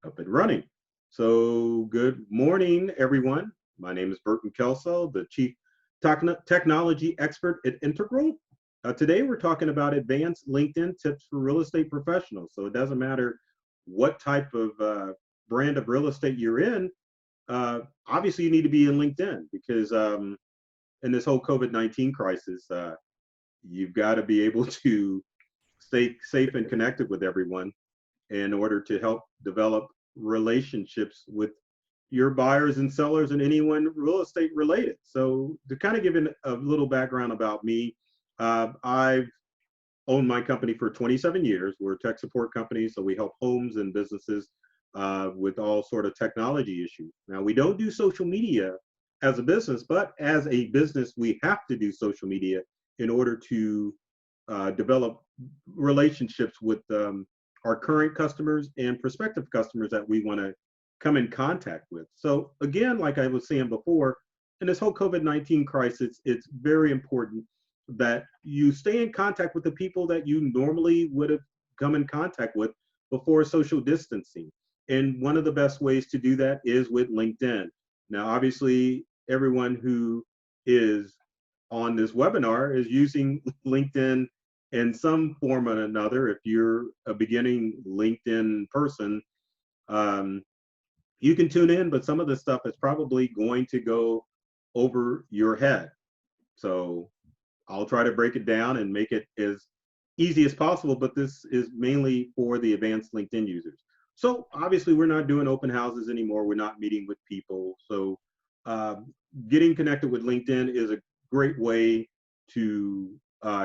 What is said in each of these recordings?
Up and running. So, good morning, everyone. My name is Burton Kelso, the Chief Technology Expert at Integral. Today, we're talking about advanced LinkedIn tips for real estate professionals. So, it doesn't matter what type of brand of real estate you're in. Obviously, you need to be in LinkedIn because in this whole COVID-19 crisis, you've got to be able to stay safe and connected with everyone in order to help develop relationships with your buyers and sellers and anyone real estate related. So to kind of give a little background about me, I've owned my company for 27 years. We're a tech support company, so we help homes and businesses with all sort of technology issues. Now we don't do social media as a business, but as a business, we have to do social media in order to develop relationships with our current customers and prospective customers that we want to come in contact with. So again, like I was saying before, in this whole COVID-19 crisis, it's very important that you stay in contact with the people that you normally would have come in contact with before social distancing. And one of the best ways to do that is with LinkedIn. Now, obviously, everyone who is on this webinar is using LinkedIn in some form or another. If you're a beginning LinkedIn person, um, you can tune in, but some of the stuff is probably going to go over your head. So I'll try to break it down and make it as easy as possible, but this is mainly for the advanced LinkedIn users. So obviously we're not doing open houses anymore. We're not meeting with people. So uh, getting connected with LinkedIn is a great way to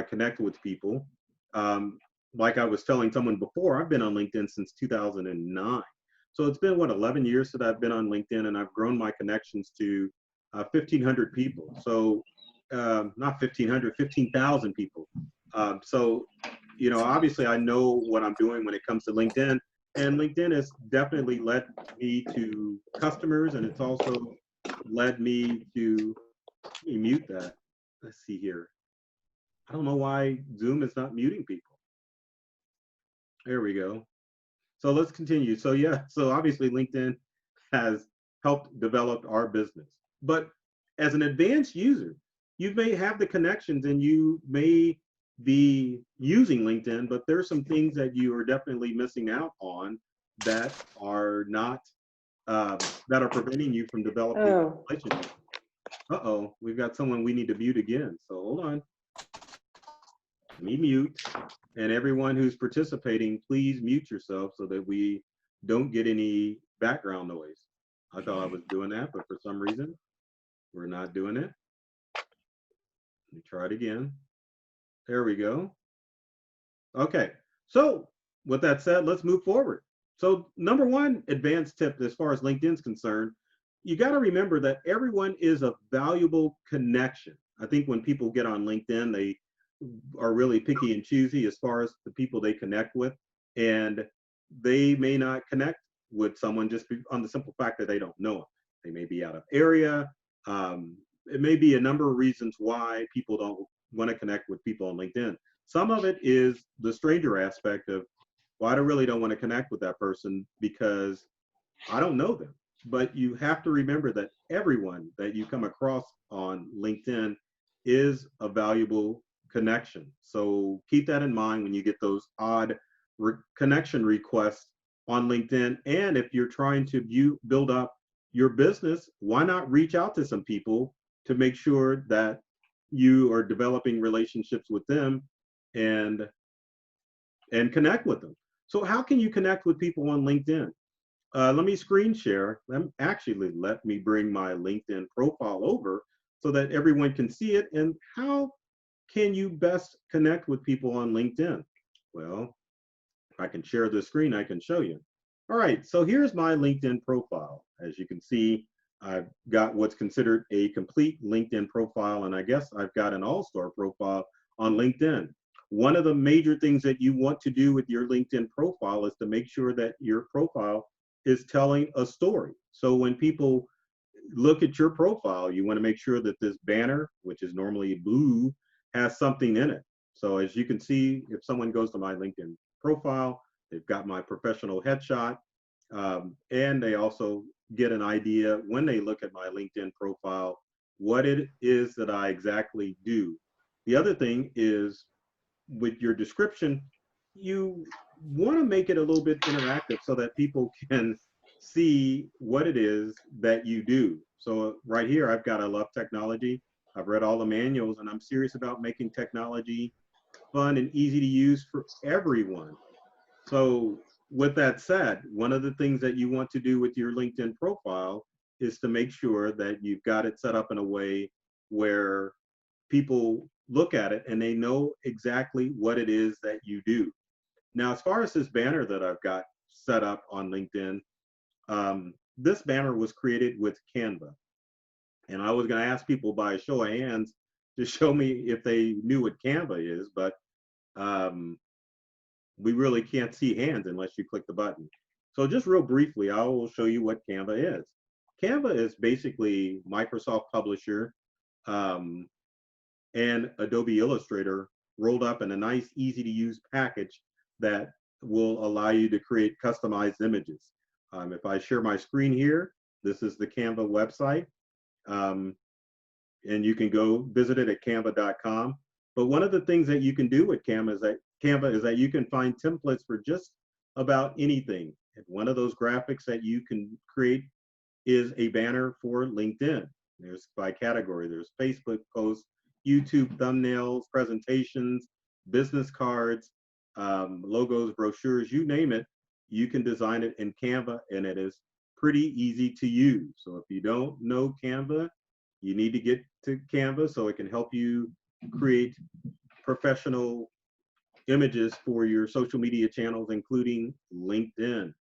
connect with people. Um, like I was telling someone before, I've been on LinkedIn since 2009. So it's been, what, 11 years that I've been on LinkedIn, and I've grown my connections to 1,500 people. So not 1,500, 15,000 people. So, obviously I know what I'm doing when it comes to LinkedIn, and LinkedIn has definitely led me to customers, and it's also led me to, let me mute that. Let's see here. I don't know why Zoom is not muting people. There we go. So let's continue. So yeah, so obviously LinkedIn has helped develop our business. But as an advanced user, you may have the connections and you may be using LinkedIn, but there's some things that you are definitely missing out on that are not that are preventing you from developing Oh, relationships. Uh-oh, we've got someone we need to mute again. So hold on. Let me mute. And everyone who's participating, please mute yourself so that we don't get any background noise. I thought I was doing that, but for some reason, we're not doing it. Let me try it again. There we go. Okay. So with that said, let's move forward. So number one advanced tip as far as LinkedIn's concerned, you got to remember that everyone is a valuable connection. I think when people get on LinkedIn, they are really picky and choosy as far as the people they connect with, and they may not connect with someone just on the simple fact that they don't know them. They may be out of area. It may be a number of reasons why people don't want to connect with people on LinkedIn. Some of it is the stranger aspect of, well, I really don't want to connect with that person because I don't know them. But you have to remember that everyone that you come across on LinkedIn is a valuable connection. So keep that in mind when you get those odd connection requests on LinkedIn. And if you're trying to build up your business, why not reach out to some people to make sure that you are developing relationships with them and and connect with them. So how can you connect with people on LinkedIn? Let me screen share. Let me bring my LinkedIn profile over so that everyone can see it. And how can you best connect with people on LinkedIn? Well, if I can share the screen, I can show you. All right, so here's my LinkedIn profile. As you can see, I've got what's considered a complete LinkedIn profile, and I guess I've got an all-star profile on LinkedIn. One of the major things that you want to do with your LinkedIn profile is to make sure that your profile is telling a story. So when people look at your profile, you want to make sure that this banner, which is normally blue, has something in it. So as you can see, if someone goes to my LinkedIn profile, they've got my professional headshot. And they also get an idea when they look at my LinkedIn profile, what it is that I exactly do. The other thing is with your description, you want to make it a little bit interactive so that people can see what it is that you do. So right here, I've got I love technology. I've read all the manuals and I'm serious about making technology fun and easy to use for everyone. So with that said, one of the things that you want to do with your LinkedIn profile is to make sure that you've got it set up in a way where people look at it and they know exactly what it is that you do. Now, as far as this banner that I've got set up on LinkedIn, this banner was created with Canva. And I was going to ask people by a show of hands to show me if they knew what Canva is, but um, we really can't see hands unless you click the button. So just real briefly, I will show you what Canva is. Canva is basically Microsoft Publisher um, and Adobe Illustrator rolled up in a nice, easy to use package that will allow you to create customized images. If I share my screen here, this is the Canva website. Um, and you can go visit it at canva.com. But one of the things that you can do with Canva is that you can find templates for just about anything. And one of those graphics that you can create is a banner for LinkedIn. There's by category. There's Facebook posts, YouTube thumbnails, presentations, business cards, logos, brochures, you name it. You can design it in Canva, and it is pretty easy to use. So if you don't know Canva, you need to get to Canva so it can help you create professional images for your social media channels, including LinkedIn.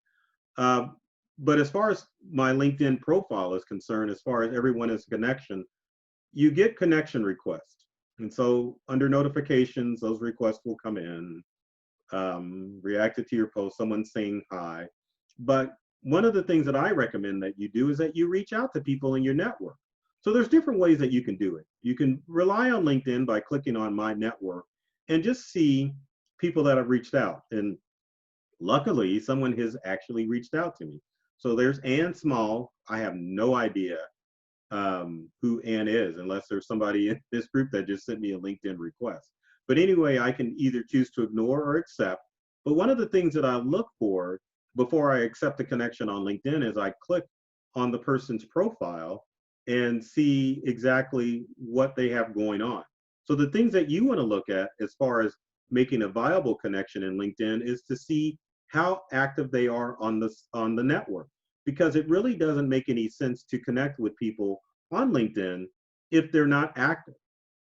Um, but as far as my LinkedIn profile is concerned, as far as everyone is connection, you get connection requests. And so under notifications, those requests will come in, reacted to your post, someone saying hi. But one of the things that I recommend that you do is that you reach out to people in your network. So there's different ways that you can do it. You can rely on LinkedIn by clicking on my network and just see people that have reached out. And luckily, someone has actually reached out to me. So there's Ann Small. I have no idea who Ann is, unless there's somebody in this group that just sent me a LinkedIn request. But anyway, I can either choose to ignore or accept. But one of the things that I look for before I accept a connection on LinkedIn is I click on the person's profile and see exactly what they have going on. So the things that you want to look at as far as making a viable connection in LinkedIn is to see how active they are on the network, because it really doesn't make any sense to connect with people on LinkedIn if they're not active.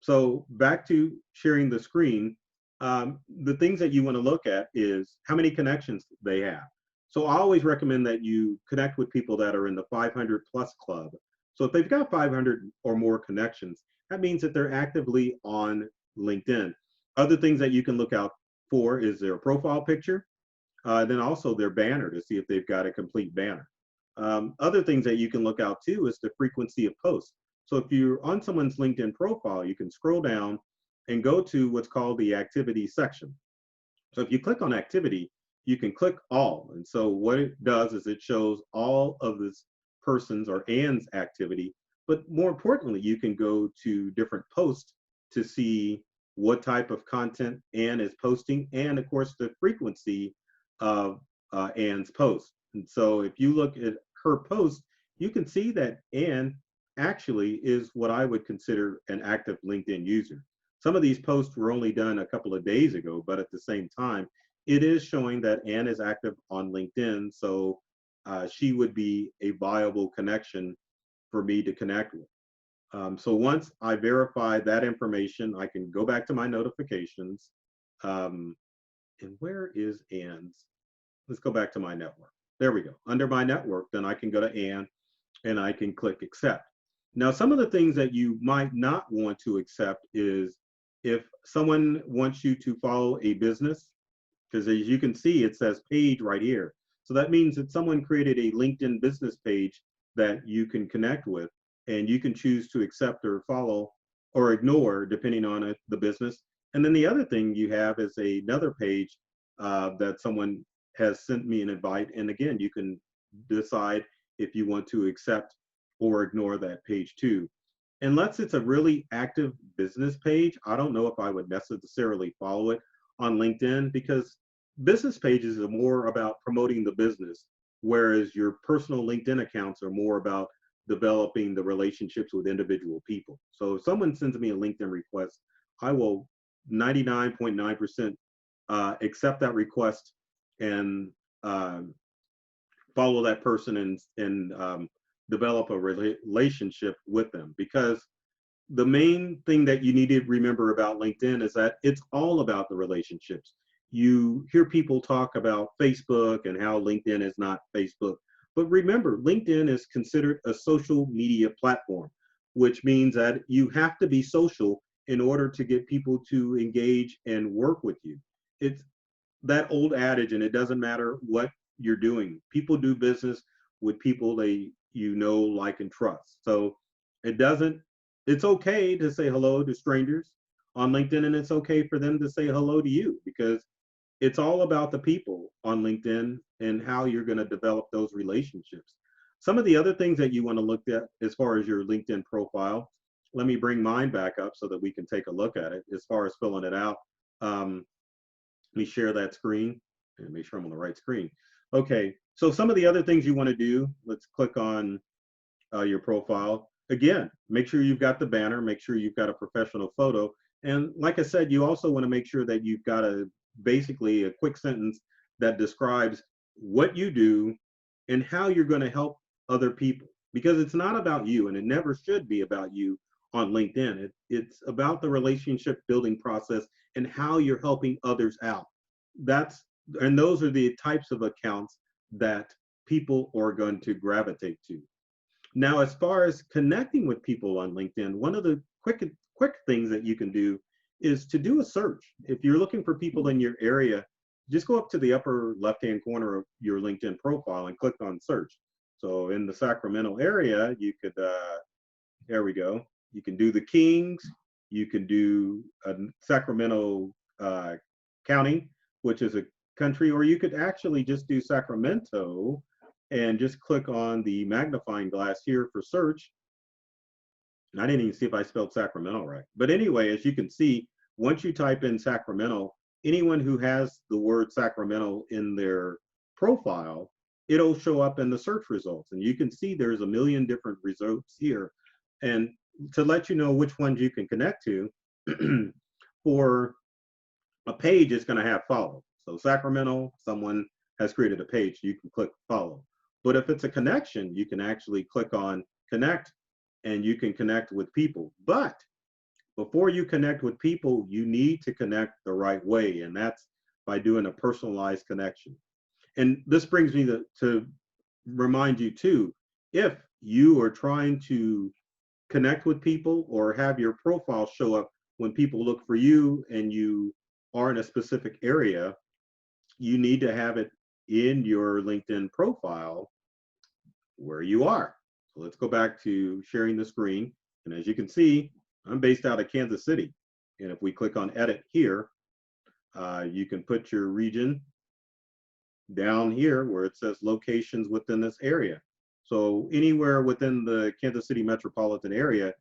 So back to sharing the screen, the things that you want to look at is how many connections they have. So I always recommend that you connect with people that are in the 500 plus club. So if they've got 500 or more connections, that means that they're actively on LinkedIn. Other things that you can look out for is their profile picture, then also their banner to see if they've got a complete banner. Other things that you can look out too is the frequency of posts. So if you're on someone's LinkedIn profile, you can scroll down and go to what's called the activity section. So if you click on activity, you can click all. And so what it does is it shows all of this person's or Ann's activity. But more importantly, you can go to different posts to see what type of content Ann is posting, and of course the frequency of Ann's post. And so if you look at her post, you can see that Ann actually is what I would consider an active LinkedIn user. Some of these posts were only done a couple of days ago, but at the same time, it is showing that Ann is active on LinkedIn. So she would be a viable connection for me to connect with. So once I verify that information, I can go back to my notifications. And where is Ann's? Let's go back to my network. There we go. Under my network, then I can go to Ann and I can click accept. Now, some of the things that you might not want to accept is if someone wants you to follow a business, because as you can see, it says page right here. So that means that someone created a LinkedIn business page that you can connect with, and you can choose to accept or follow or ignore depending on it, the business. And then the other thing you have is another page that someone has sent me an invite. And again, you can decide if you want to accept or ignore that page too. Unless it's a really active business page, I don't know if I would necessarily follow it on LinkedIn, because business pages are more about promoting the business, whereas your personal LinkedIn accounts are more about developing the relationships with individual people. So if someone sends me a LinkedIn request, I will 99.9% accept that request and follow that person and develop a relationship with them. Because the main thing that you need to remember about LinkedIn is that it's all about the relationships. You hear people talk about Facebook and how LinkedIn is not Facebook. But remember, LinkedIn is considered a social media platform, which means that you have to be social in order to get people to engage and work with you. It's that old adage, and it doesn't matter what you're doing. People do business with people they like, and trust. So it doesn't. It's okay to say hello to strangers on LinkedIn, and it's okay for them to say hello to you, because it's all about the people on LinkedIn and how you're going to develop those relationships. Some of the other things that you want to look at as far as your LinkedIn profile, let me bring mine back up so that we can take a look at it as far as filling it out. Let me share that screen and make sure I'm on the right screen. Okay, so some of the other things you want to do, let's click on your profile. Again, make sure you've got the banner, make sure you've got a professional photo. And like I said, you also want to make sure that you've got basically a quick sentence that describes what you do and how you're going to help other people. Because it's not about you, and it never should be about you on LinkedIn. It's about the relationship building process and how you're helping others out. And those are the types of accounts that people are going to gravitate to. Now, as far as connecting with people on LinkedIn, one of the quick things that you can do is to do a search. If you're looking for people in your area, just go up to the upper left-hand corner of your LinkedIn profile and click on search. So in the Sacramento area, you could, there we go. You can do the Kings, you can do Sacramento County, which is a country, or you could actually just do Sacramento and just click on the magnifying glass here for search. And I didn't even see if I spelled Sacramento right. But anyway, as you can see, once you type in Sacramento, anyone who has the word Sacramento in their profile, it'll show up in the search results. And you can see there's a million different results here. And to let you know which ones you can connect to, for a page, it's going to have follow. So Sacramento, someone has created a page, you can click follow. But if it's a connection, you can actually click on connect, and you can connect with people. But before you connect with people, you need to connect the right way, and that's by doing a personalized connection. And this brings me to remind you too, if you are trying to connect with people or have your profile show up when people look for you and you are in a specific area, you need to have it in your LinkedIn profile where you are. So let's go back to sharing the screen. And as you can see, I'm based out of Kansas City. And if we click on edit here, you can put your region down here where it says locations within this area. So anywhere within the Kansas City metropolitan area,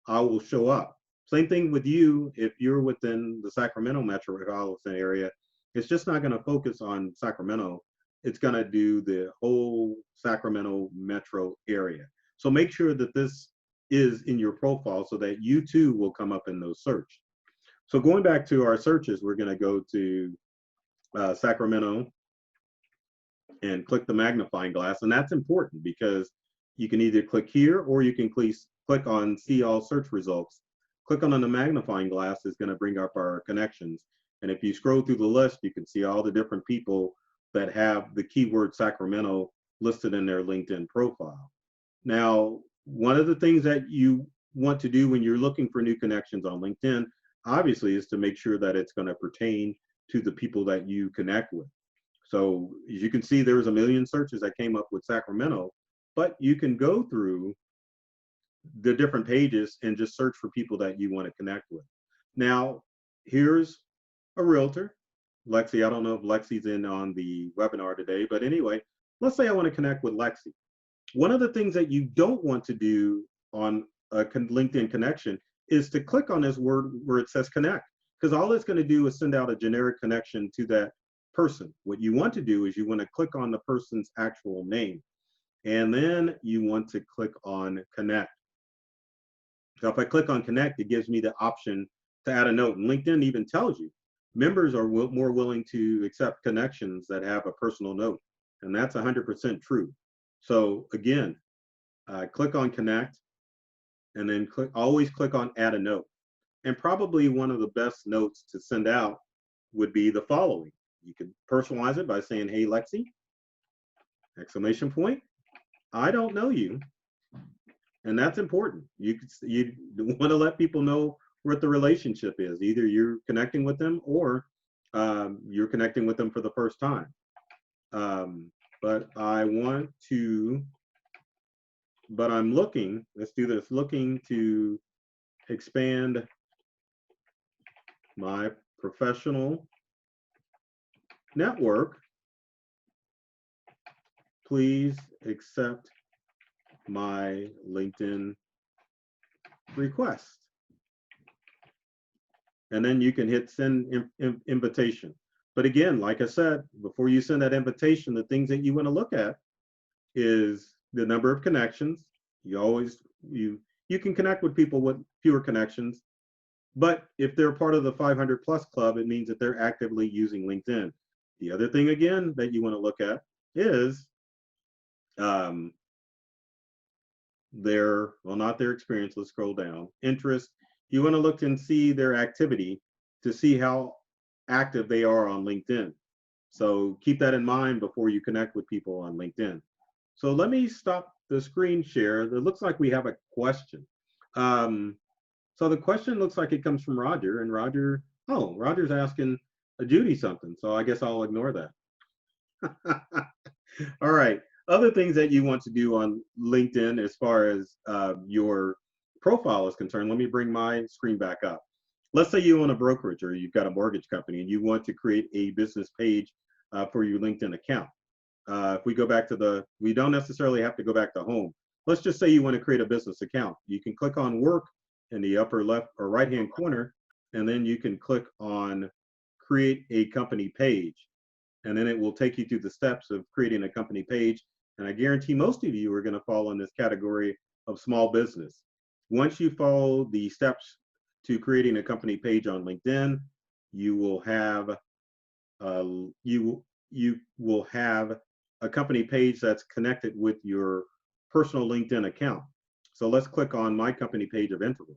I will show up. Same thing with you. If you're within the Sacramento metropolitan area, it's just not going to focus on Sacramento. It's going to do the whole Sacramento metro area. So make sure that this is in your profile so that you too will come up in those search. So going back to our searches, we're going to go to Sacramento and click the magnifying glass. And that's important because you can either click here or you can click on see all search results. Click on the magnifying glass is going to bring up our connections. And if you scroll through the list, you can see all the different people that have the keyword Sacramento listed in their LinkedIn profile. Now, one of the things that you want to do when you're looking for new connections on LinkedIn, obviously, is to make sure that it's going to pertain to the people that you connect with. So as you can see, there was a million searches that came up with Sacramento, but you can go through the different pages and just search for people that you want to connect with. Now, here's a realtor, Lexi. I don't know if Lexi's in on the webinar today, but anyway, let's say I want to connect with Lexi. One of the things that you don't want to do on a LinkedIn connection is to click on this word where it says connect, because all it's going to do is send out a generic connection to that person. What you want to do is you want to click on the person's actual name, and then you want to click on connect. So if I click on connect, it gives me the option to add a note. And LinkedIn even tells you members are more willing to accept connections that have a personal note. And that's 100% true. So again, click on connect, and then always click on add a note. And probably one of the best notes to send out would be the following. You could personalize it by saying, hey, Lexi, exclamation point, I don't know you. And that's important. You want to let people know what the relationship is. Either you're connecting with them or you're connecting with them for the first time. But I'm looking, let's do this, looking to expand my professional network. Please accept my LinkedIn request. And then you can hit send invitation. But again, like I said, before you send that invitation, the things that you want to look at is the number of connections. You can connect with people with fewer connections, but if they're part of the 500 plus club, it means that they're actively using LinkedIn. The other thing again that you want to look at is not their experience, let's scroll down, interest. You want to look and see their activity to see how active they are on LinkedIn. So keep that in mind before you connect with people on LinkedIn. So let me stop the screen share. It looks like we have a question. So the question looks like it comes from Roger, and Roger's asking Judy something. So I guess I'll ignore that. All right. Other things that you want to do on LinkedIn as far as your profile is concerned, let me bring my screen back up. Let's say you own a brokerage or you've got a mortgage company and you want to create a business page for your LinkedIn account. If we go back to we don't necessarily have to go back to home. Let's just say you want to create a business account. You can click on work in the upper left or right hand corner, and then you can click on create a company page. And then it will take you through the steps of creating a company page. And I guarantee most of you are going to fall in this category of small business. Once you follow the steps to creating a company page on LinkedIn, you will have a company page that's connected with your personal LinkedIn account. So let's click on my company page of Integral.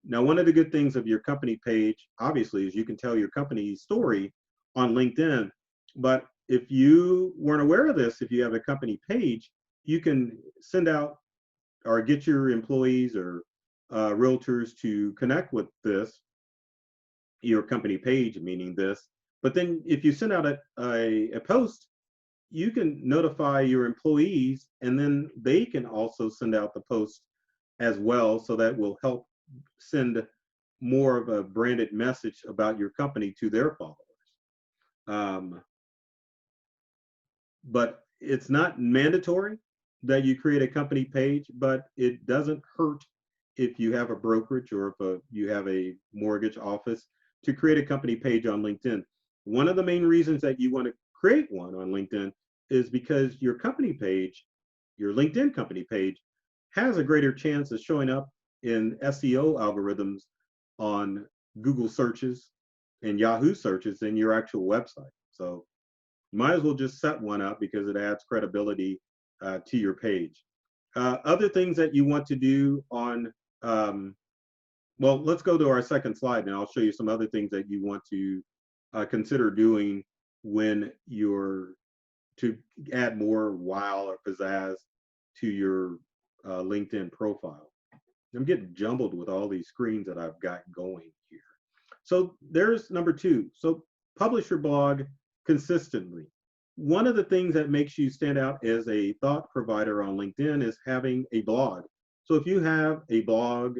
Now, one of the good things of your company page, obviously, is you can tell your company story on LinkedIn. But if you weren't aware of this, if you have a company page, you can send out or get your employees or realtors to connect with your company page, meaning this. But then if you send out a post, you can notify your employees, and then they can also send out the post as well. So that will help send more of a branded message about your company to their followers. But it's not mandatory that you create a company page, but it doesn't hurt if you have a brokerage or if you have a mortgage office to create a company page on LinkedIn. One of the main reasons that you want to create one on LinkedIn is because your company page, your LinkedIn company page, has a greater chance of showing up in SEO algorithms on Google searches and Yahoo searches than your actual website. So you might as well just set one up because it adds credibility to your page. Other things that you want to do on, well, let's go to our second slide and I'll show you some other things that you want to consider doing when you're to add more wow or pizzazz to your LinkedIn profile. I'm getting jumbled with all these screens that I've got going here. So there's number 2. So publish your blog consistently. One of the things that makes you stand out as a thought provider on LinkedIn is having a blog. So if you have a blog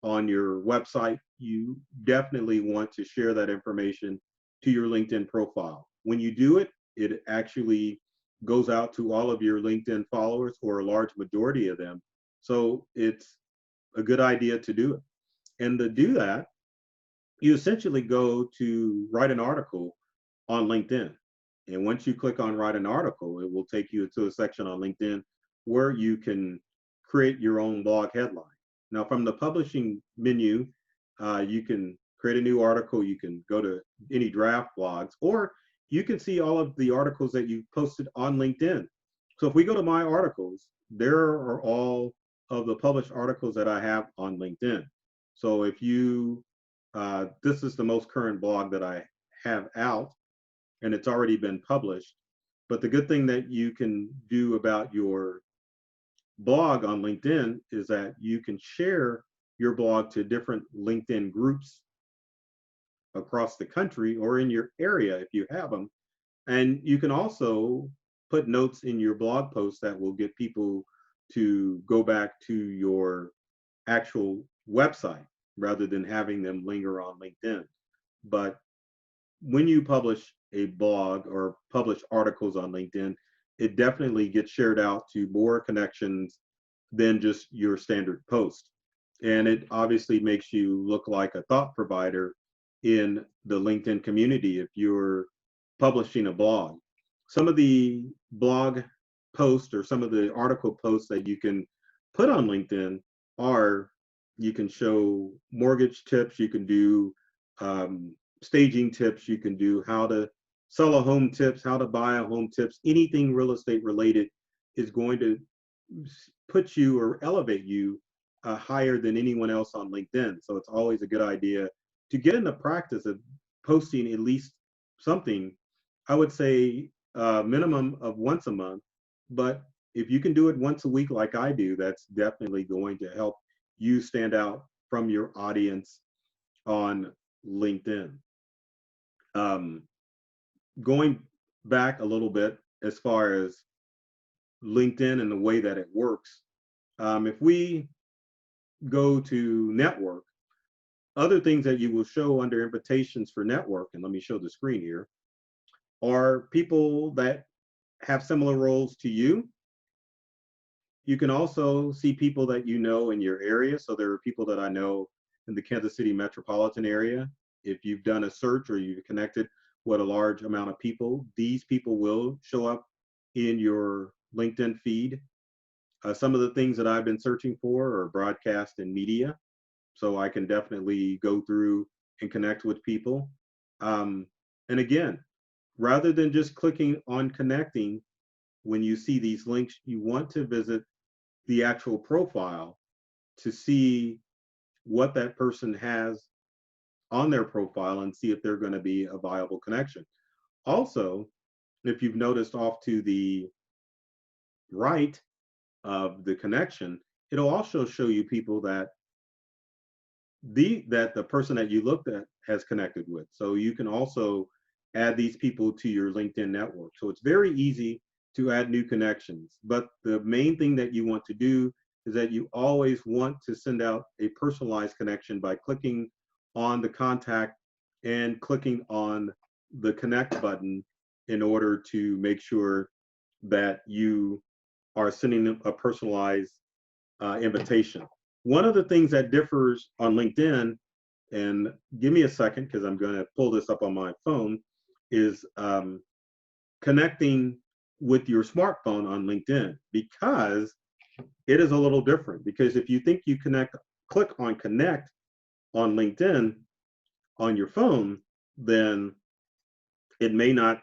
on your website, you definitely want to share that information to your LinkedIn profile. When you do it, it actually goes out to all of your LinkedIn followers, or a large majority of them. So it's a good idea to do it. And to do that, you essentially go to write an article on LinkedIn. And once you click on write an article, it will take you to a section on LinkedIn where you can create your own blog headline. Now, from the publishing menu, you can create a new article. You can go to any draft blogs, or you can see all of the articles that you've posted on LinkedIn. So if we go to my articles, there are all of the published articles that I have on LinkedIn. So if you, this is the most current blog that I have out, and it's already been published. But the good thing that you can do about your blog on LinkedIn is that you can share your blog to different LinkedIn groups across the country or in your area if you have them. And you can also put notes in your blog post that will get people to go back to your actual website rather than having them linger on LinkedIn. But when you publish a blog or publish articles on LinkedIn, it definitely gets shared out to more connections than just your standard post. And it obviously makes you look like a thought provider in the LinkedIn community if you're publishing a blog. Some of the blog posts or some of the article posts that you can put on LinkedIn are, you can show mortgage tips, you can do staging tips, you can do how to sell a home tips, how to buy a home tips. Anything real estate related is going to put you or elevate you higher than anyone else on LinkedIn. So it's always a good idea to get in the practice of posting at least something. I would say minimum of once a month, but if you can do it once a week like I do, that's definitely going to help you stand out from your audience on LinkedIn. Going back a little bit as far as LinkedIn and the way that it works, if we go to network, other things that you will show under invitations for network, and let me show the screen here, are people that have similar roles to you. You can also see people that you know in your area. So there are people that I know in the Kansas City metropolitan area. If you've done a search or you've connected with a large amount of people, these people will show up in your LinkedIn feed. Some of the things that I've been searching for are broadcast and media. So I can definitely go through and connect with people. And again, rather than just clicking on connecting, when you see these links, you want to visit the actual profile to see what that person has on their profile and see if they're going to be a viable connection. Also, if you've noticed off to the right of the connection, it'll also show you people that the person that you looked at has connected with. So you can also add these people to your LinkedIn network. So it's very easy to add new connections. But the main thing that you want to do is that you always want to send out a personalized connection by clicking on the contact and clicking on the connect button in order to make sure that you are sending them a personalized invitation. One of the things that differs on LinkedIn, and give me a second because I'm going to pull this up on my phone, is connecting with your smartphone on LinkedIn, because it is a little different. Because if you think you click on connect on LinkedIn on your phone, then it may not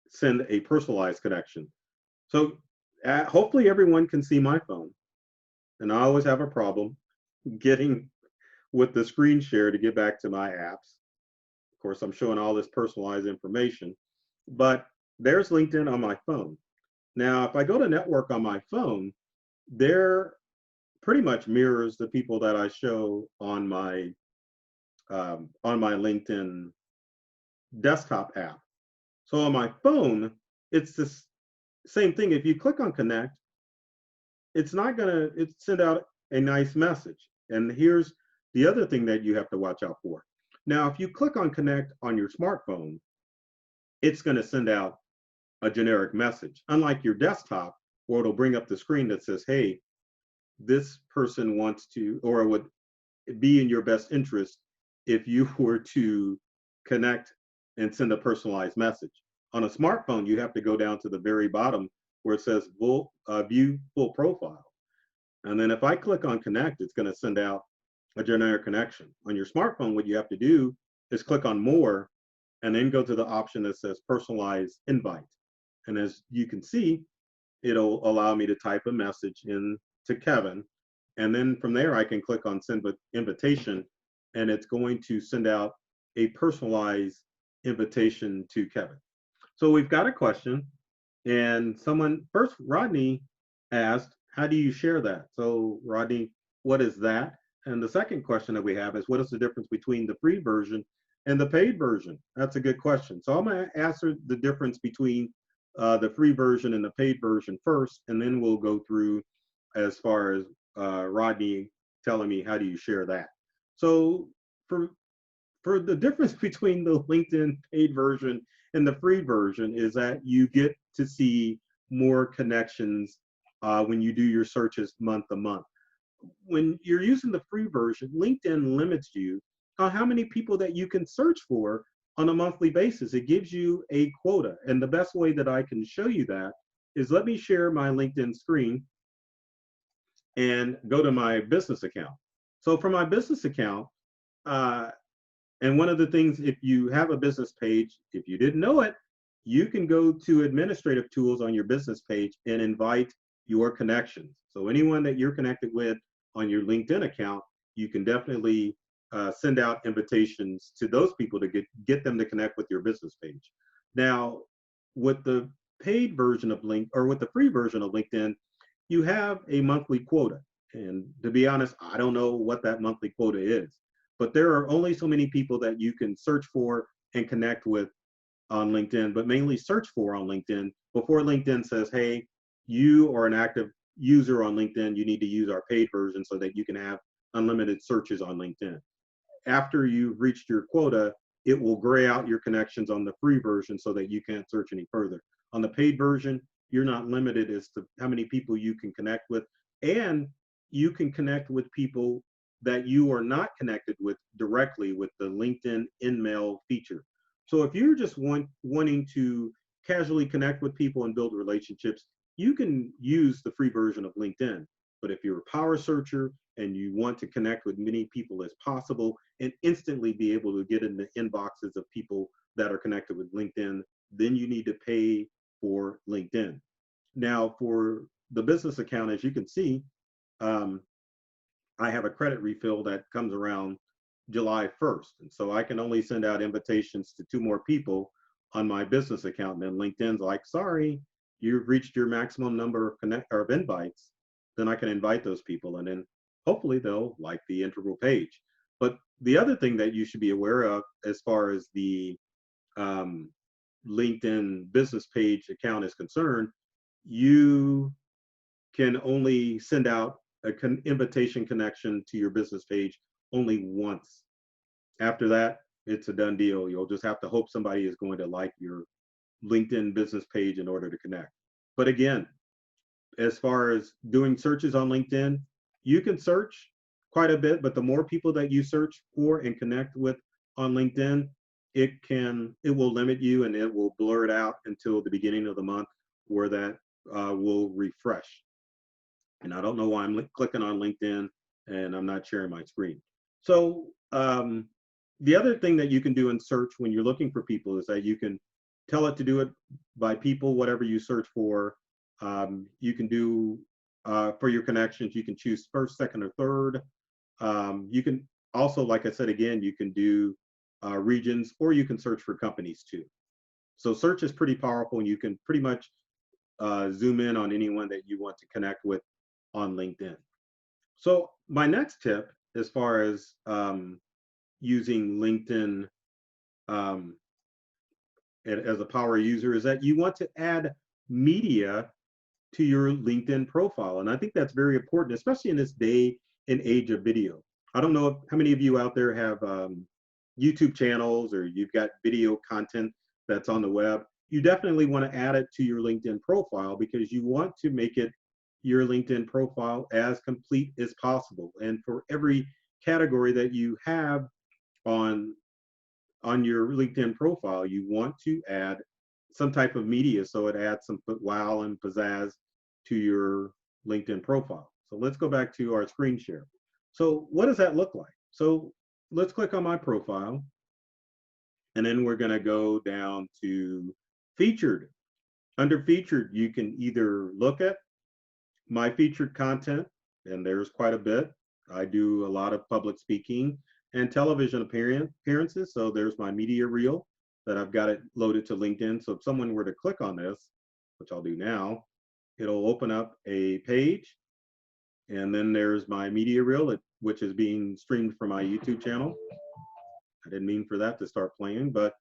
send a personalized connection. So hopefully everyone can see my phone. And I always have a problem getting with the screen share to get back to my apps. Of course, I'm showing all this personalized information, but there's LinkedIn on my phone. Now, if I go to network on my phone, there pretty much mirrors the people that I show on my LinkedIn desktop app. So on my phone, it's this same thing. If you click on connect, it's not gonna send out a nice message. And here's the other thing that you have to watch out for. Now, if you click on connect on your smartphone, it's gonna send out a generic message, unlike your desktop, where it'll bring up the screen that says, hey, this person wants to, or it would be in your best interest if you were to connect and send a personalized message. On a smartphone, you have to go down to the very bottom where it says view full profile. And then if I click on connect, it's going to send out a generic connection. On your smartphone, what you have to do is click on more and then go to the option that says personalized invite. And as you can see, it'll allow me to type a message in to Kevin. And then from there, I can click on send invitation, and it's going to send out a personalized invitation to Kevin. So we've got a question, and someone, first, Rodney asked, how do you share that? So Rodney, what is that? And the second question that we have is, what is the difference between the free version and the paid version? That's a good question. So I'm going to answer the difference between the free version and the paid version first, and then we'll go through as far as Rodney telling me, how do you share that? So for the difference between the LinkedIn paid version and the free version is that you get to see more connections when you do your searches month to month. When you're using the free version, LinkedIn limits you on how many people that you can search for on a monthly basis. It gives you a quota. And the best way that I can show you that is, let me share my LinkedIn screen and go to my business account. So for my business account, and one of the things, if you have a business page, if you didn't know it, you can go to administrative tools on your business page and invite your connections. So anyone that you're connected with on your LinkedIn account, you can definitely send out invitations to those people to get them to connect with your business page. Now, with the paid version of with the free version of LinkedIn, you have a monthly quota. And to be honest, I don't know what that monthly quota is, but there are only so many people that you can search for and connect with on LinkedIn, but mainly search for on LinkedIn before LinkedIn says, hey, you are an active user on LinkedIn, you need to use our paid version so that you can have unlimited searches on LinkedIn. After you've reached your quota, it will gray out your connections on the free version so that you can't search any further. On the paid version, you're not limited as to how many people you can connect with, and you can connect with people that you are not connected with directly with the LinkedIn InMail feature. So if you're just wanting to casually connect with people and build relationships, you can use the free version of LinkedIn. But if you're a power searcher and you want to connect with many people as possible and instantly be able to get in the inboxes of people that are connected with LinkedIn, then you need to pay for LinkedIn. Now, for the business account, as you can see, I have a credit refill that comes around July 1st. And so I can only send out invitations to 2 more people on my business account. And then LinkedIn's like, sorry, you've reached your maximum number of invites. Then I can invite those people, and then hopefully they'll like the integral page. But the other thing that you should be aware of as far as the LinkedIn business page account is concerned, you can only send out an invitation connection to your business page only once. After that, it's a done deal. You'll just have to hope somebody is going to like your LinkedIn business page in order to connect. But again, as far as doing searches on LinkedIn, you can search quite a bit, but the more people that you search for and connect with on LinkedIn, it will limit you, and it will blur it out until the beginning of the month, where that will refresh. And I don't know why I'm clicking on LinkedIn and I'm not sharing my screen. So the other thing that you can do in search when you're looking for people is that you can tell it to do it by people, whatever you search for. You can do for your connections, you can choose first, second, or third. You can also, like I said, again, you can do regions, or you can search for companies too. So search is pretty powerful, and you can pretty much zoom in on anyone that you want to connect with on LinkedIn. So my next tip, as far as using LinkedIn as a power user, is that you want to add media to your LinkedIn profile. And I think that's very important, especially in this day and age of video. I don't know how many of you out there have YouTube channels, or you've got video content that's on the web. you definitely want to add it to your LinkedIn profile because you want to make it your LinkedIn profile as complete as possible. And for every category that you have on your LinkedIn profile, you want to add some type of media so it adds some wow and pizzazz to your LinkedIn profile. So let's go back to our screen share. So what does that look like? So let's click on my profile, and then we're going to go down to featured. Under featured, you can either look at my featured content, and there's quite a bit. I do a lot of public speaking and television appearances. So there's my media reel that I've got it loaded to LinkedIn. So if someone were to click on this, which I'll do now, it'll open up a page. And then there's my media reel, which is being streamed from my YouTube channel. I didn't mean for that to start playing, but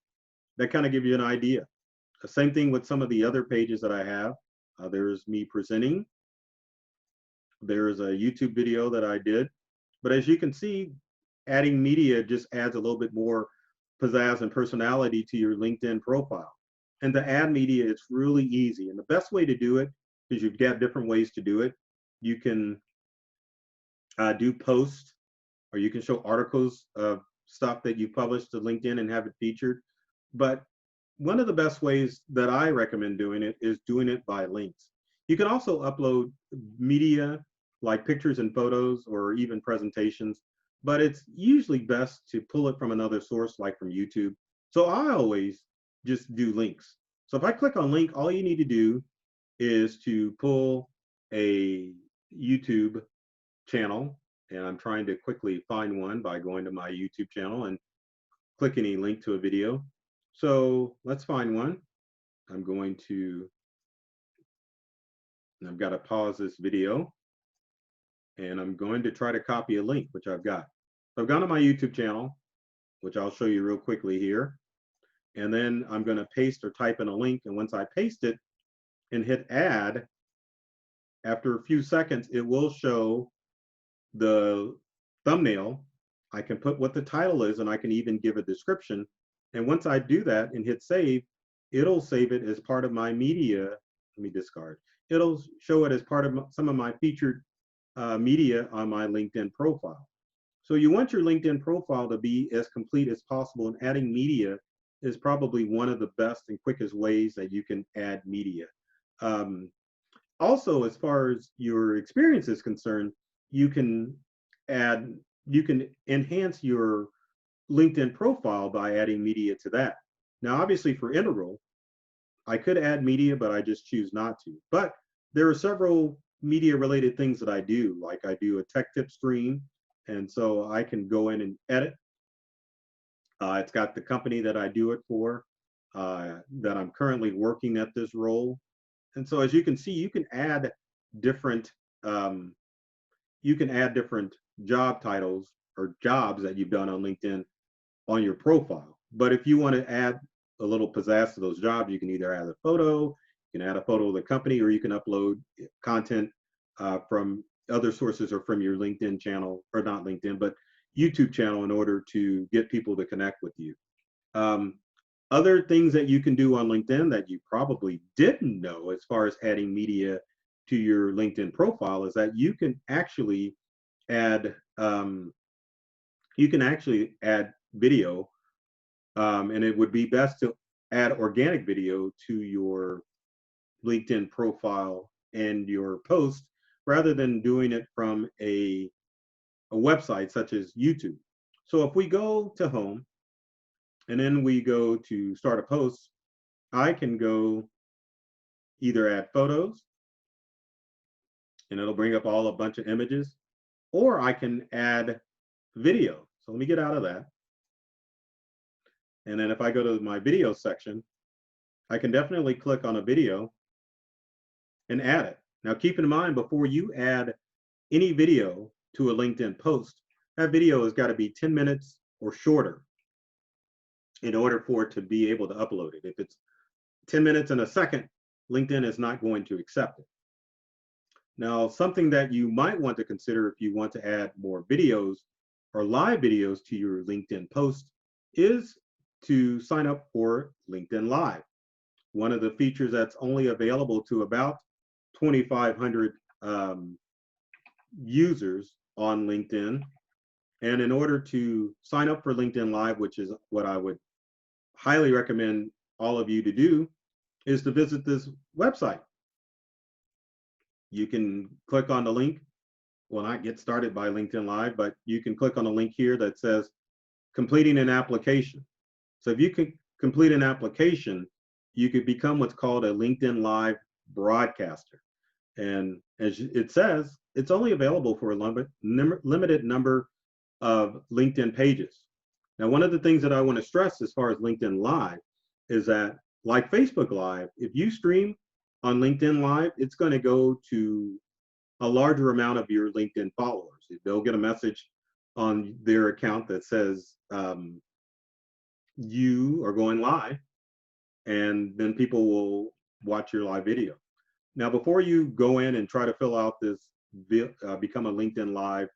that kind of gives you an idea. The same thing with some of the other pages that I have. There's me presenting. There's a YouTube video that I did. But as you can see, adding media just adds a little bit more pizzazz and personality to your LinkedIn profile. And to add media, it's really easy. And the best way to do it is you've got different ways to do it. You can do posts, or you can show articles of stuff that you published to LinkedIn and have it featured. But one of the best ways that I recommend doing it is doing it by links. You can also upload media like pictures and photos or even presentations, but it's usually best to pull it from another source like from YouTube. So I always just do links. So if I click on link, all you need to do is to pull a YouTube channel, and I'm trying to quickly find one by going to my YouTube channel and clicking a link to a video. So let's find one. I've got to pause this video, and I'm going to try to copy a link, which I've got. So I've gone to my YouTube channel, which I'll show you real quickly here. And then I'm going to paste or type in a link. And once I paste it and hit add, after a few seconds, it will show the thumbnail. I can put what the title is, and I can even give a description. And once I do that and hit save, it'll save it as part of my media. Let me discard. It'll show it as part of some of my featured media on my LinkedIn profile. So you want your LinkedIn profile to be as complete as possible, and adding media is probably one of the best and quickest ways that you can add media. Also, as far as your experience is concerned, you can enhance your LinkedIn profile by adding media to that. Now, obviously for Integral, I could add media, but I just choose not to. But there are several media related things that I do, like I do a tech tip stream, and so I can go in and edit. It's got the company that I do it for, that I'm currently working at this role. And so as you can see, you can add different job titles or jobs that you've done on LinkedIn on your profile. But if you want to add a little pizzazz to those jobs, you can either add a photo, you can add a photo of the company, or you can upload content from other sources or from your LinkedIn channel, or not LinkedIn, but YouTube channel, in order to get people to connect with you. Other things that you can do on LinkedIn that you probably didn't know as far as adding media to your LinkedIn profile is that you can actually add video, and it would be best to add organic video to your LinkedIn profile and your post rather than doing it from a website such as YouTube. So if we go to home and then we go to start a post, I can go either add photos, and it'll bring up a bunch of images, or I can add video. So let me get out of that. And then if I go to my video section, I can definitely click on a video and add it. Now keep in mind, before you add any video to a LinkedIn post, that video has got to be 10 minutes or shorter in order for it to be able to upload it. If it's 10 minutes and a second, LinkedIn is not going to accept it. Now, something that you might want to consider if you want to add more videos or live videos to your LinkedIn post is to sign up for LinkedIn Live. one of the features that's only available to about 2,500 users on LinkedIn. And in order to sign up for LinkedIn Live, which is what I would highly recommend all of you to do, is to visit this website. You can click on the link. Well, not get started by LinkedIn Live, but you can click on the link here that says completing an application. So if you can complete an application, you could become what's called a LinkedIn Live broadcaster. And as it says, it's only available for a limited number of LinkedIn pages. Now, one of the things that I want to stress as far as LinkedIn Live is that, like Facebook Live, if you stream on LinkedIn Live, it's going to go to a larger amount of your LinkedIn followers. They'll get a message on their account that says you are going live, and then people will watch your live video. Now, before you go in and try to fill out this, become a LinkedIn Live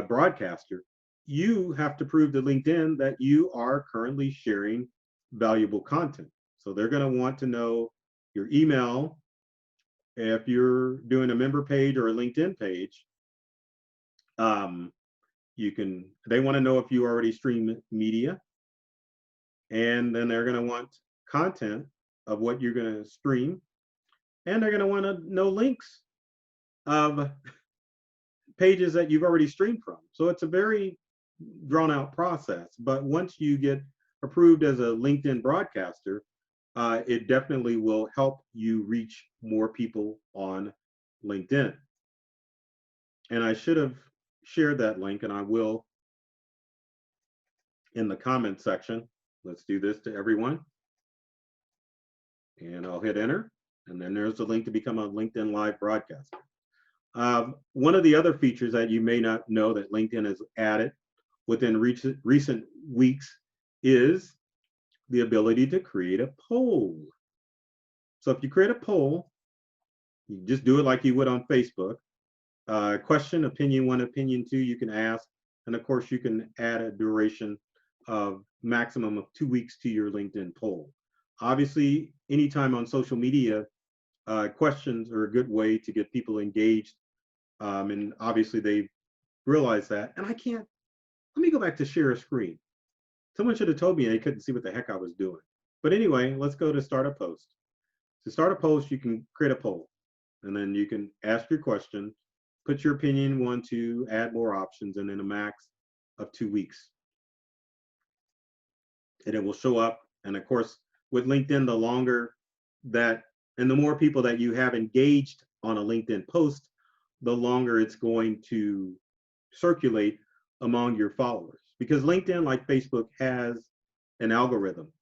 broadcaster, you have to prove to LinkedIn that you are currently sharing valuable content. So they're going to want to know your email. If you're doing a member page or a LinkedIn page, they want to know if you already stream media, and then they're going to want content of what you're going to stream, and they're going to want to know links of pages that you've already streamed from. So it's a very drawn out process, but once you get approved as a LinkedIn broadcaster, it definitely will help you reach more people on LinkedIn. And I should have shared that link, and I will in the comment section. Let's do this to everyone. And I'll hit enter. And then there's the link to become a LinkedIn Live broadcaster. One of the other features that you may not know that LinkedIn has added within recent weeks is the ability to create a poll. So if you create a poll, you just do it like you would on Facebook. Question, opinion 1, opinion 2, you can ask. And of course, you can add a duration of maximum of 2 weeks to your LinkedIn poll. Obviously, anytime on social media, questions are a good way to get people engaged. And obviously, they've realized that. And let me go back to share a screen. Someone should have told me they couldn't see what the heck I was doing. But anyway, let's go to start a post. To start a post, you can create a poll. And then you can ask your question, put your opinion 1, 2, add more options, and then a max of 2 weeks. And it will show up. And of course, with LinkedIn, the longer that, and the more people that you have engaged on a LinkedIn post, the longer it's going to circulate among your followers. Because LinkedIn, like Facebook, has an algorithm.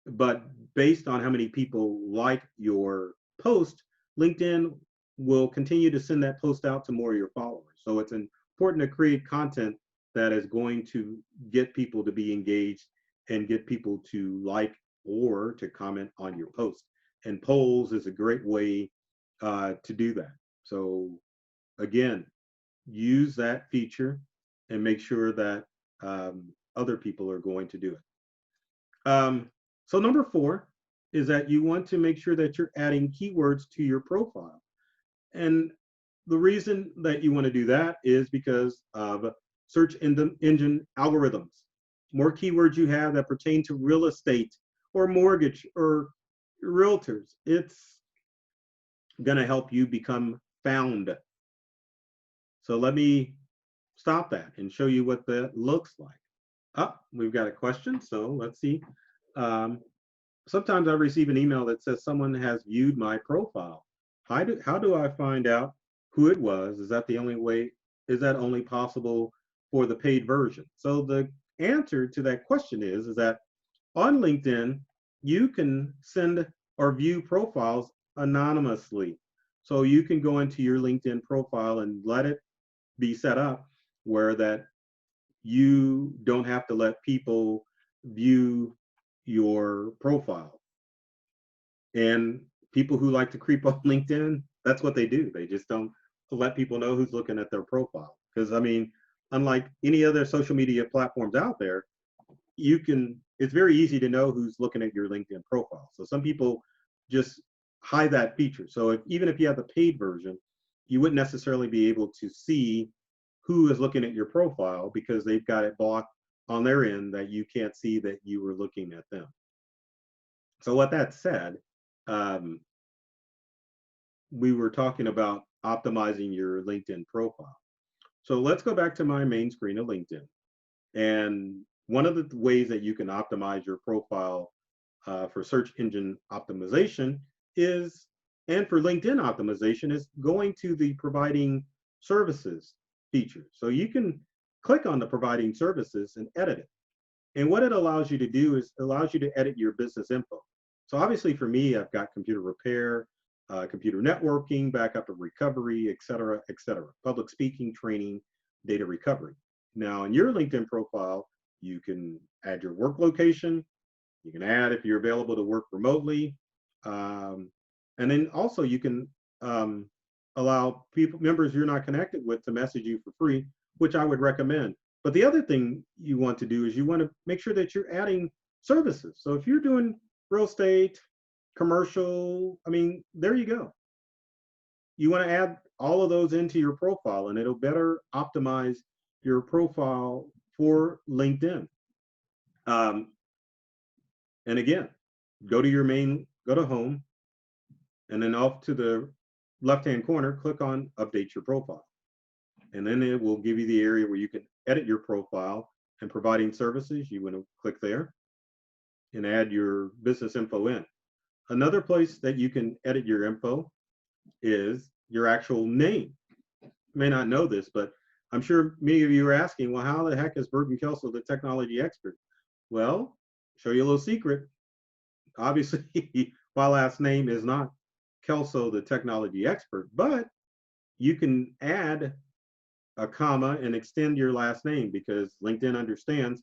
But based on how many people like your post, LinkedIn will continue to send that post out to more of your followers. So it's important to create content that is going to get people to be engaged and get people to like or to comment on your post. And polls is a great way to do that. So again, use that feature and make sure that other people are going to do it. So number 4 is that you want to make sure that you're adding keywords to your profile. And the reason that you want to do that is because of search engine algorithms. More keywords you have that pertain to real estate or mortgage or realtors, it's going to help you become found. So let me stop that and show you what that looks like. Oh, we've got a question, so let's see. Sometimes I receive an email that says someone has viewed my profile. How do I find out who it was? Is that the only way? Is that only possible for the paid version? So the answer to that question is that on LinkedIn, you can send or view profiles anonymously. So you can go into your LinkedIn profile and let it be set up where that you don't have to let people view your profile. And people who like to creep on LinkedIn, that's what they do. They just don't let people know who's looking at their profile. Because I mean, unlike any other social media platforms out there, it's very easy to know who's looking at your LinkedIn profile. So some people just hide that feature. So even if you have the paid version, you wouldn't necessarily be able to see who is looking at your profile because they've got it blocked on their end that you can't see that you were looking at them. So with that said, um, we were talking about optimizing your LinkedIn profile. So let's go back to my main screen of LinkedIn. And one of the ways that you can optimize your profile for search engine optimization is, and for LinkedIn optimization, is going to the providing services feature. So you can click on the providing services and edit it. And what it allows you to do is it allows you to edit your business info. So obviously for me, I've got computer repair, computer networking, backup and recovery, et cetera, public speaking, training, data recovery. Now in your LinkedIn profile, you can add your work location. You can add if you're available to work remotely. And then also you can allow members you're not connected with to message you for free, which I would recommend. But the other thing you want to do is you want to make sure that you're adding services. So if you're doing real estate, commercial, I mean, there you go. You want to add all of those into your profile and it'll better optimize your profile for LinkedIn. And again, go to home, and then off to the left-hand corner, click on update your profile. And then it will give you the area where you can edit your profile and providing services. You want to click there and add your business info in. Another place that you can edit your info is your actual name. You may not know this, but I'm sure many of you are asking, well, how the heck is Burton Kelso the technology expert? Well, show you a little secret. Obviously, my last name is not Kelso the technology expert, but you can add a comma and extend your last name because LinkedIn understands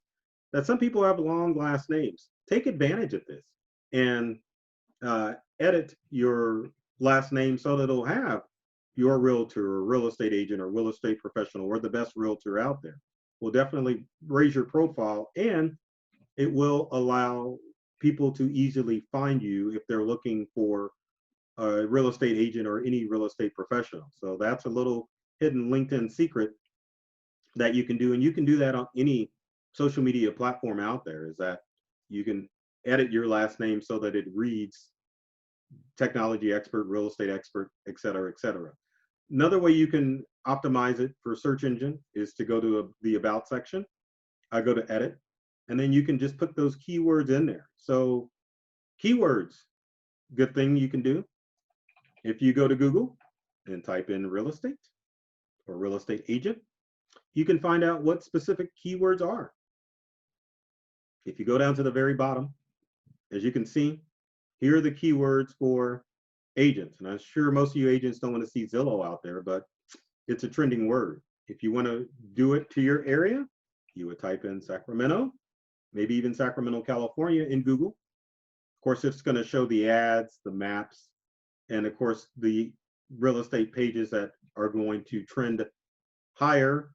that some people have long last names. Take advantage of this and edit your last name so that it'll have your realtor or real estate agent or real estate professional or the best realtor out there. Will definitely raise your profile, and it will allow people to easily find you if they're looking for a real estate agent or any real estate professional. So that's a little hidden LinkedIn secret that you can do. And you can do that on any social media platform out there, is that you can edit your last name so that it reads technology expert, real estate expert, et cetera, et cetera. Another way you can optimize it for search engine is to go to the about section. I go to edit, and then you can just put those keywords in there. So keywords, good thing you can do. If you go to Google and type in real estate or real estate agent, you can find out what specific keywords are. If you go down to the very bottom, as you can see, here are the keywords for agents. And I'm sure most of you agents don't want to see Zillow out there, but it's a trending word. If you want to do it to your area, you would type in Sacramento, maybe even Sacramento, California in Google. Of course, it's going to show the ads, the maps, and of course, the real estate pages that are going to trend higher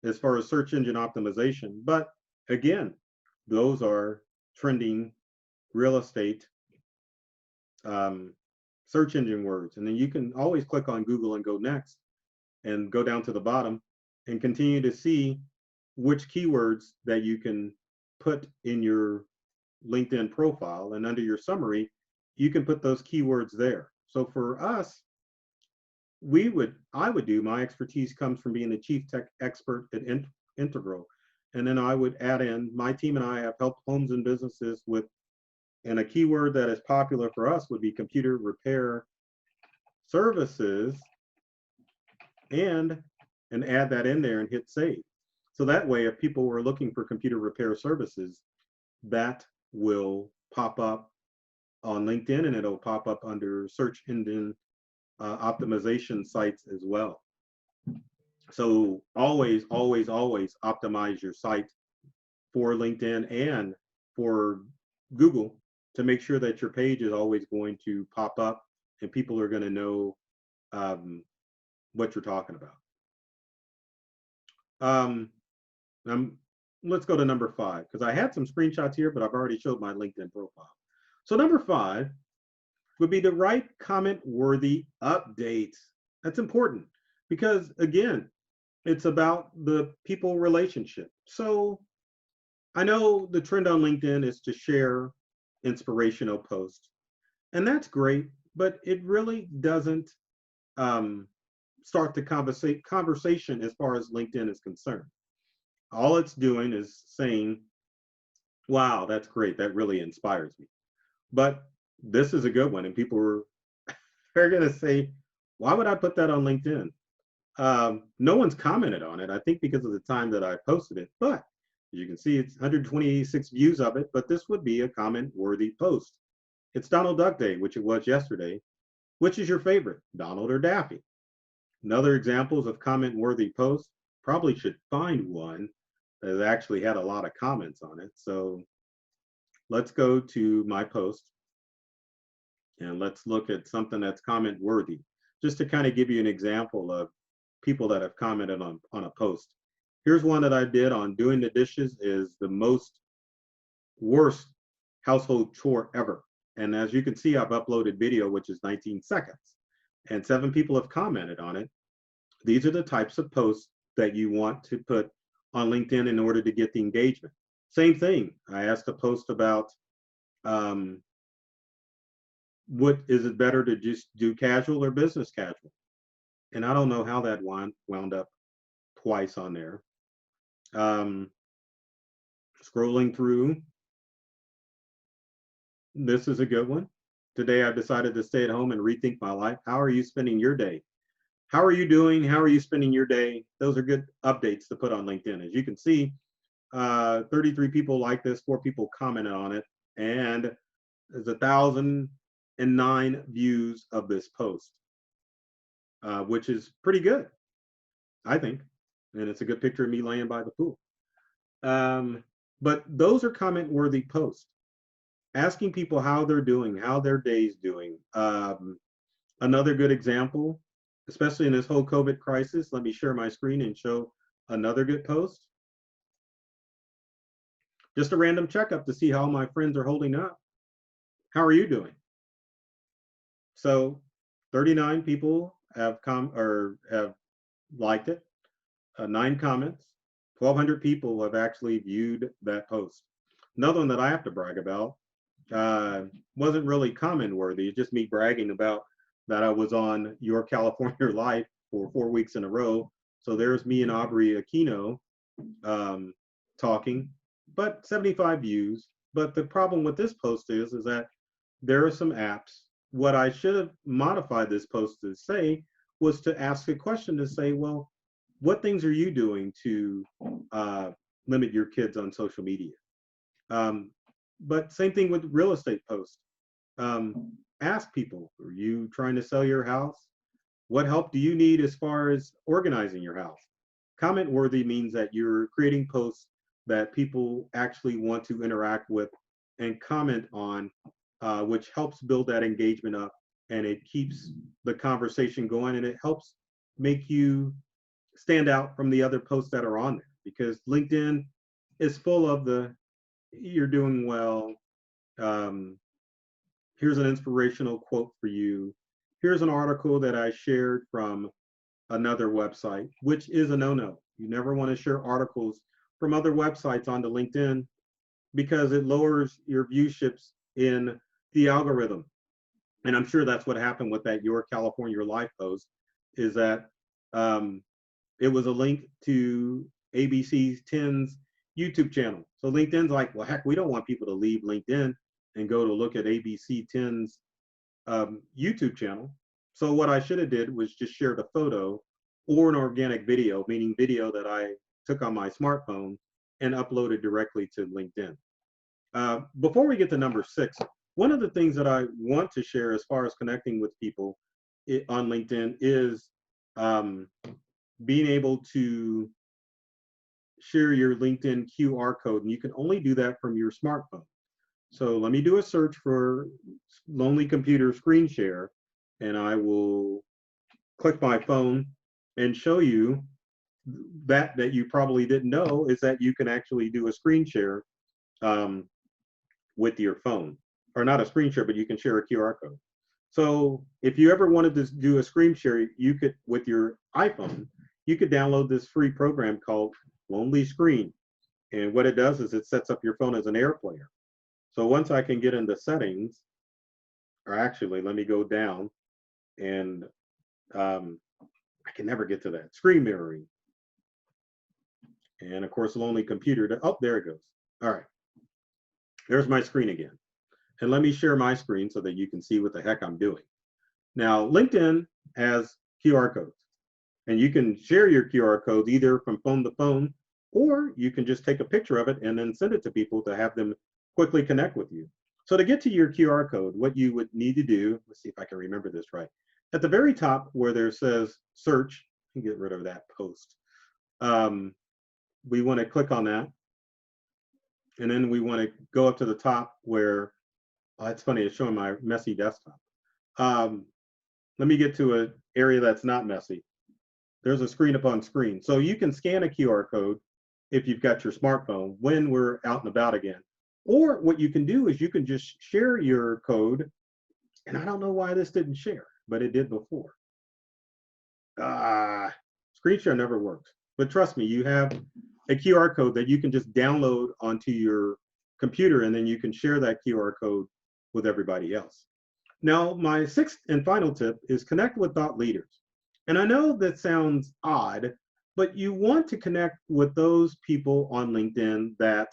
as far as search engine optimization. But again, those are trending real estate search engine words. And then you can always click on Google and go next and go down to the bottom and continue to see which keywords that you can put in your LinkedIn profile. And under your summary, you can put those keywords there. So for us, I would do, my expertise comes from being the chief tech expert at Integral. And then I would add in, my team and I have helped homes and businesses with, and a keyword that is popular for us would be computer repair services, and add that in there and hit save. So that way, if people were looking for computer repair services, that will pop up on LinkedIn, and it'll pop up under search engine optimization sites as well. So always, always, always optimize your site for LinkedIn and for Google to make sure that your page is always going to pop up and people are going to know what you're talking about. Let's go to number 5, because I had some screenshots here, but I've already showed my LinkedIn profile. So number 5 would be to write comment-worthy updates. That's important because, again, it's about the people relationship. So I know the trend on LinkedIn is to share inspirational posts, and that's great, but it really doesn't um, start the conversation as far as LinkedIn is concerned. All it's doing is saying, wow, that's great. That really inspires me. But this is a good one. And people are going to say, why would I put that on LinkedIn? No one's commented on it, I think because of the time that I posted it. But as you can see, it's 126 views of it, but this would be a comment worthy post. It's Donald Duck Day, which it was yesterday. Which is your favorite, Donald or Daffy? Another examples of comment worthy posts, probably should find one that actually had a lot of comments on it. So let's go to my post and let's look at something that's comment worthy, just to kind of give you an example of people that have commented on a post. Here's one that I did on doing the dishes is the most worst household chore ever. And as you can see, I've uploaded video, which is 19 seconds, and 7 people have commented on it. These are the types of posts that you want to put on LinkedIn in order to get the engagement. Same thing. I asked a post about what is it better to just do casual or business casual? And I don't know how that wound up twice on there. Scrolling through, this is a good one. Today I've decided to stay at home and rethink my life. How are you spending your day? How are you doing? How are you spending your day? Those are good updates to put on LinkedIn. As you can see, 33 people like this, 4 people commented on it, and there's 1,009 views of this post, which is pretty good, I think. And it's a good picture of me laying by the pool. But those are comment-worthy posts. Asking people how they're doing, how their day's doing. Another good example, especially in this whole COVID crisis, let me share my screen and show another good post. Just a random checkup to see how my friends are holding up. How are you doing? So 39 people have have liked it, 9 comments, 1,200 people have actually viewed that post. Another one that I have to brag about wasn't really comment worthy. It's just me bragging about that I was on Your California Life for 4 weeks in a row. So there's me and Aubrey Aquino talking, but 75 views. But the problem with this post is that there are some apps. What I should have modified this post to say was to ask a question to say, well, what things are you doing to limit your kids on social media? But same thing with real estate posts. Ask people, are you trying to sell your house? What help do you need as far as organizing your house? Comment worthy means that you're creating posts that people actually want to interact with and comment on, which helps build that engagement up, and it keeps the conversation going, and it helps make you stand out from the other posts that are on there, because LinkedIn is full of the you're doing well. Here's an inspirational quote for you. Here's an article that I shared from another website, which is a no-no. You never want to share articles from other websites onto LinkedIn because it lowers your viewships in the algorithm. And I'm sure that's what happened with that Your California Life post, is that it was a link to ABC 10's YouTube channel. So LinkedIn's like, well, heck, we don't want people to leave LinkedIn and go to look at ABC 10's YouTube channel. So what I should have did was just shared a photo or an organic video, meaning video that I took on my smartphone and uploaded directly to LinkedIn. Before we get to number 6, one of the things that I want to share as far as connecting with people on LinkedIn is being able to share your LinkedIn QR code, and you can only do that from your smartphone. So let me do a search for Lonely Computer Screen Share, and I will click my phone and show you that you probably didn't know, is that you can actually do a screen share with your phone. Or not a screen share, but you can share a QR code. So if you ever wanted to do a screen share, you could, with your iPhone, you could download this free program called Lonely Screen. And what it does is it sets up your phone as an air player. So once I can get into settings, or actually, let me go down and I can never get to that. Screen mirroring. And of course, Lonely Computer. Oh, there it goes. All right. There's my screen again. And let me share my screen so that you can see what the heck I'm doing. Now, LinkedIn has QR codes, and you can share your QR codes either from phone to phone, or you can just take a picture of it and then send it to people to have them quickly connect with you. So to get to your QR code, what you would need to do, let's see if I can remember this right. At the very top where there says search, get rid of that post. We want to click on that. And then we want to go up to the top where, oh, it's funny, it's showing my messy desktop. Let me get to an area that's not messy. There's a screen up on screen. So you can scan a QR code if you've got your smartphone when we're out and about again. Or what you can do is you can just share your code. And I don't know why this didn't share, but it did before. Screen share never works. But trust me, you have a QR code that you can just download onto your computer, and then you can share that QR code with everybody else. Now, my sixth and final tip is connect with thought leaders. And I know that sounds odd, but you want to connect with those people on LinkedIn that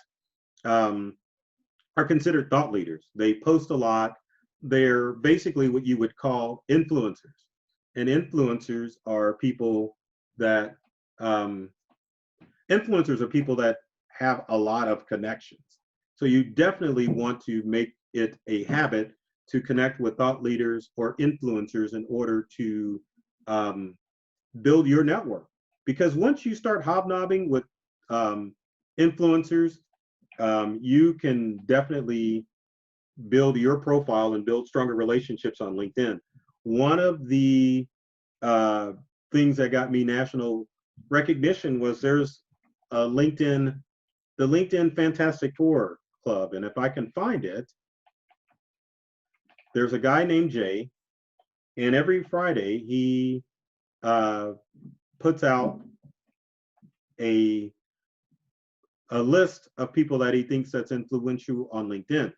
are considered thought leaders. They post a lot. They're basically what you would call influencers. And influencers are people that have a lot of connections. So you definitely want to make it a habit to connect with thought leaders or influencers in order to build your network. Because once you start hobnobbing with influencers, you can definitely build your profile and build stronger relationships on LinkedIn. One of the things that got me national recognition was there's a the LinkedIn Fantastic Four Club. And if I can find it, there's a guy named Jay, and every Friday he puts out a list of people that he thinks that's influential on LinkedIn.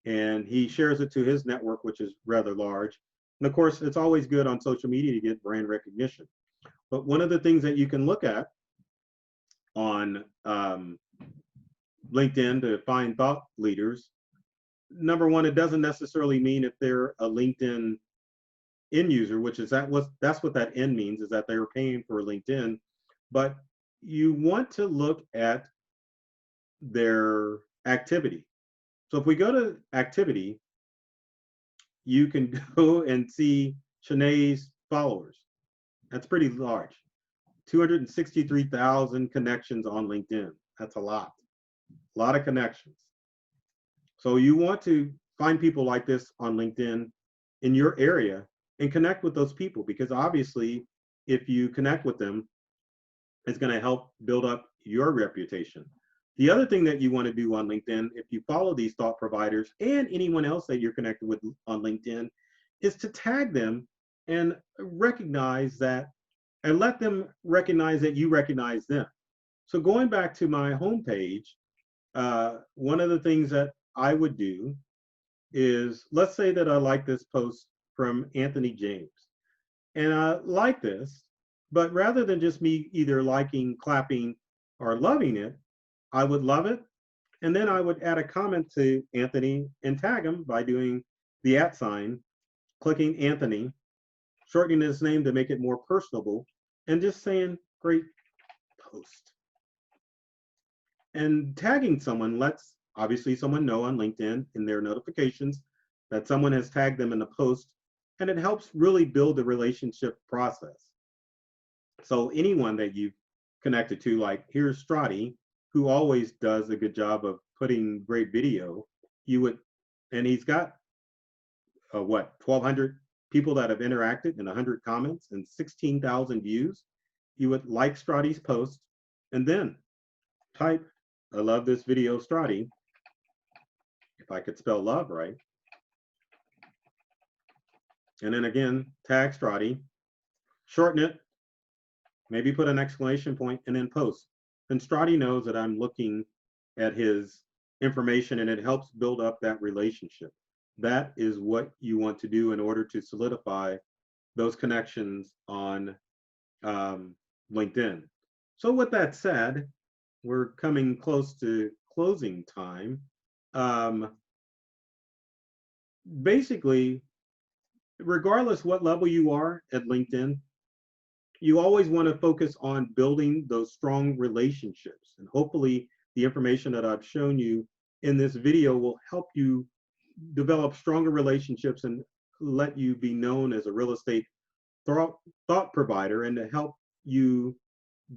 And he shares it to his network, which is rather large. And of course, it's always good on social media to get brand recognition. But one of the things that you can look at on LinkedIn to find thought leaders, number one, it doesn't necessarily mean if they're a LinkedIn end user, which is that's what that end means, is that they're paying for LinkedIn. But you want to look at their activity. So if we go to activity, you can go and see Shanae's followers. That's pretty large. 263,000 connections on LinkedIn. That's a lot of connections. So you want to find people like this on LinkedIn in your area and connect with those people, because obviously if you connect with them, it's going to help build up your reputation. The other thing that you want to do on LinkedIn, if you follow these thought providers and anyone else that you're connected with on LinkedIn, is to tag them and recognize that, and let them recognize that you recognize them. So going back to my homepage, one of the things that I would do is, let's say that I like this post from Anthony James. And I like this, but rather than just me either liking, clapping, or loving it, I would love it. And then I would add a comment to Anthony and tag him by doing the @ sign, clicking Anthony, shortening his name to make it more personable, and just saying, great post. And tagging someone lets obviously someone know on LinkedIn in their notifications that someone has tagged them in a post, and it helps really build the relationship process. So anyone that you've connected to, like here's Strati, who always does a good job of putting great video, and he's got 1,200 people that have interacted and 100 comments and 16,000 views. You would like Strati's post and then type, I love this video, Strati. If I could spell love right. and then again, tag Strati, shorten it, maybe put an exclamation point, and then post. And Strati knows that I'm looking at his information, and it helps build up that relationship. That is what you want to do in order to solidify those connections on LinkedIn. So with that said, we're coming close to closing time. Um, Basically, regardless what level you are at LinkedIn, you always want to focus on building those strong relationships. And hopefully the information that I've shown you in this video will help you develop stronger relationships and let you be known as a real estate thought provider, and to help you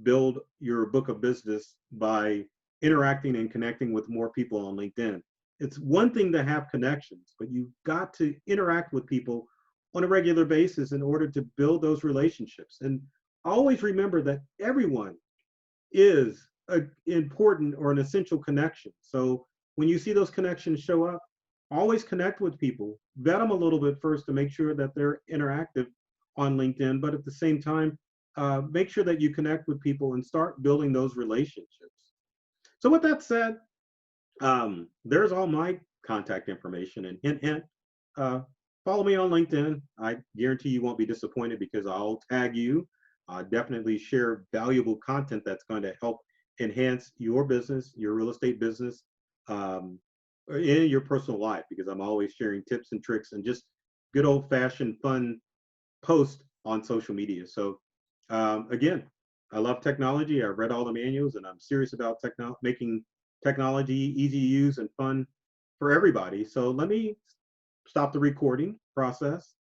build your book of business by interacting and connecting with more people on LinkedIn. It's one thing to have connections, but you've got to interact with people on a regular basis in order to build those relationships. And always remember that everyone is an important or an essential connection. So when you see those connections show up, always connect with people, vet them a little bit first to make sure that they're interactive on LinkedIn, but at the same time, make sure that you connect with people and start building those relationships. So with that said, there's all my contact information, and hint, hint, uh, follow me on LinkedIn. I guarantee you won't be disappointed because I'll tag you. Definitely share valuable content that's going to help enhance your business, your real estate business, in your personal life, because I'm always sharing tips and tricks and just good old fashioned fun posts on social media. So again, I love technology. I've read all the manuals, and I'm serious about making technology easy to use and fun for everybody. So let me stop the recording process